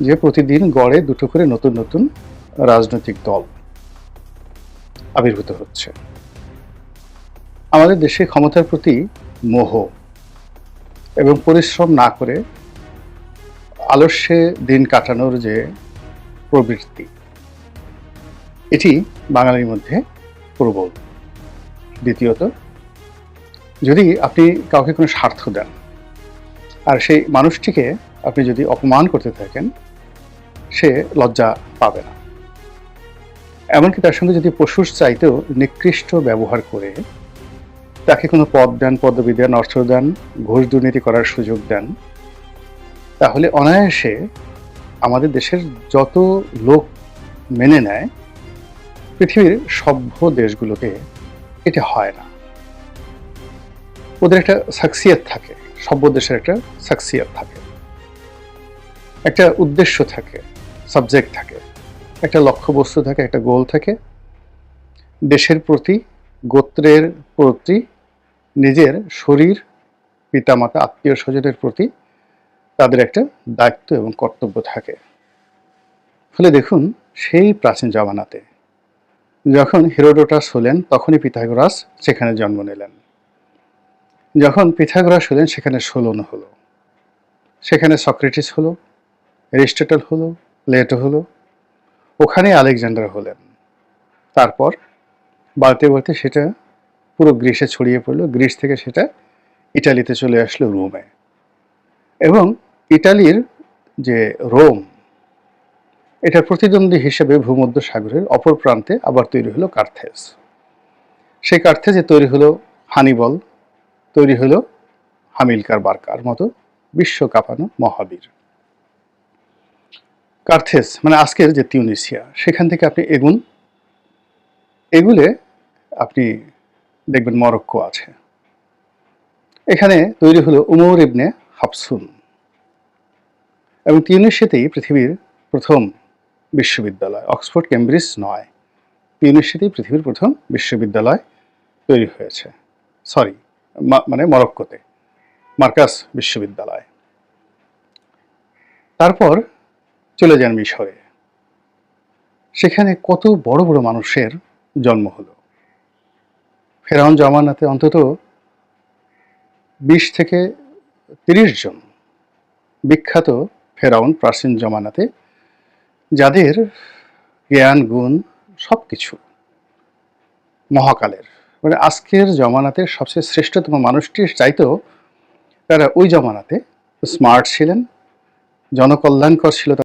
যে প্রতিদিন গড়ে দুটো করে নতুন নতুন রাজনৈতিক দল আবির্ভূত হচ্ছে। আমাদের দেশে ক্ষমতার প্রতি মোহ এবং পরিশ্রম না করে আলস্যে দিন কাটানোর যে প্রবৃত্তি, এটি বাঙালির মধ্যে প্রবল। দ্বিতীয়ত, যদি আপনি কাউকে কোনো স্বার্থ দেন আর সেই মানুষটিকে আপনি যদি অপমান করতে থাকেন, সে লজ্জা পাবে না। এমনকি তার সঙ্গে যদি পশুর চাইতেও নিকৃষ্ট ব্যবহার করে তাকে কোনো পদ দেন, পদবি দেন, অর্থ দেন, ঘুষ দুর্নীতি করার সুযোগ দেন, তাহলে অনায়াসে আমাদের দেশের যত লোক মেনে নেয়, পৃথিবীর সভ্য দেশগুলোতে এটা হয় না। ওদের একটা সাকসিয়ত থাকে, সভ্য দেশের একটা সাকসিয়ত থাকে, একটা উদ্দেশ্য থাকে, সাবজেক্ট থাকে, একটা লক্ষ্যবস্তু থাকে, একটা গোল থাকে। দেশের প্রতি, গোত্রের প্রতি, নিজের শরীর, পিতামাতা, আত্মীয় স্বজনের প্রতি তাদের একটা দায়িত্ব এবং কর্তব্য থাকে। ফলে দেখুন, সেই প্রাচীন জামানাতে যখন হেরোডোটাস হলেন, তখনই পিথাগোরাস সেখানে জন্ম নিলেন। যখন পিথাগোরাস হলেন, সেখানে সোলন হলো, সেখানে সক্রেটিস হলো, অ্যারিস্টটল হলো, প্লেটো হলো, ওখানে আলেকজান্ডার হলেন। তারপর বাড়তে বাড়তে সেটা পুরো গ্রিসে ছড়িয়ে পড়লো। গ্রিস থেকে সেটা ইটালিতে চলে আসলো, রোমে। এবং ইটালির যে রোম, এটার প্রতিদ্বন্দ্বী হিসেবে ভূমধ্য সাগরের অপর প্রান্তে আবার তৈরি হলো কার্থেজ। সেই কার্থেজে তৈরি হলো হানিবল, তৈরি হলো হামিলকার বার্কার মতো বিশ্ব কাঁপানো মহাবীর। কার্থেজ মানে আজকের যে তিউনিসিয়া, সেখান থেকে আপনি এগুলে আপনি দেখবেন মরক্কো আছে। এখানে তৈরি হলো উমর ইবনে হাফসুন। এবং তিউনিসিয়াতেই পৃথিবীর প্রথম বিশ্ববিদ্যালয়, অক্সফোর্ড কেমব্রিজ নয়, তিউনিসিয়াতেই পৃথিবীর প্রথম বিশ্ববিদ্যালয় তৈরি হয়েছে। মানে মরক্কোতে মার্কাস বিশ্ববিদ্যালয়। তারপর চলে যান মিশরে, সেখানে কত বড় বড় মানুষের জন্ম হলো। ফেরাউন জামানাতে অন্তত 20 থেকে 30 জন বিখ্যাত ফেরাউন প্রাচীন জমানাতে, যাদের জ্ঞান গুণ সবকিছু মহাকালের, মানে আজকের জমানাতে সবচেয়ে শ্রেষ্ঠতম মানুষটির চাইতেও তারা ওই জমানাতে স্মার্ট ছিলেন, জনকল্যাণকর ছিল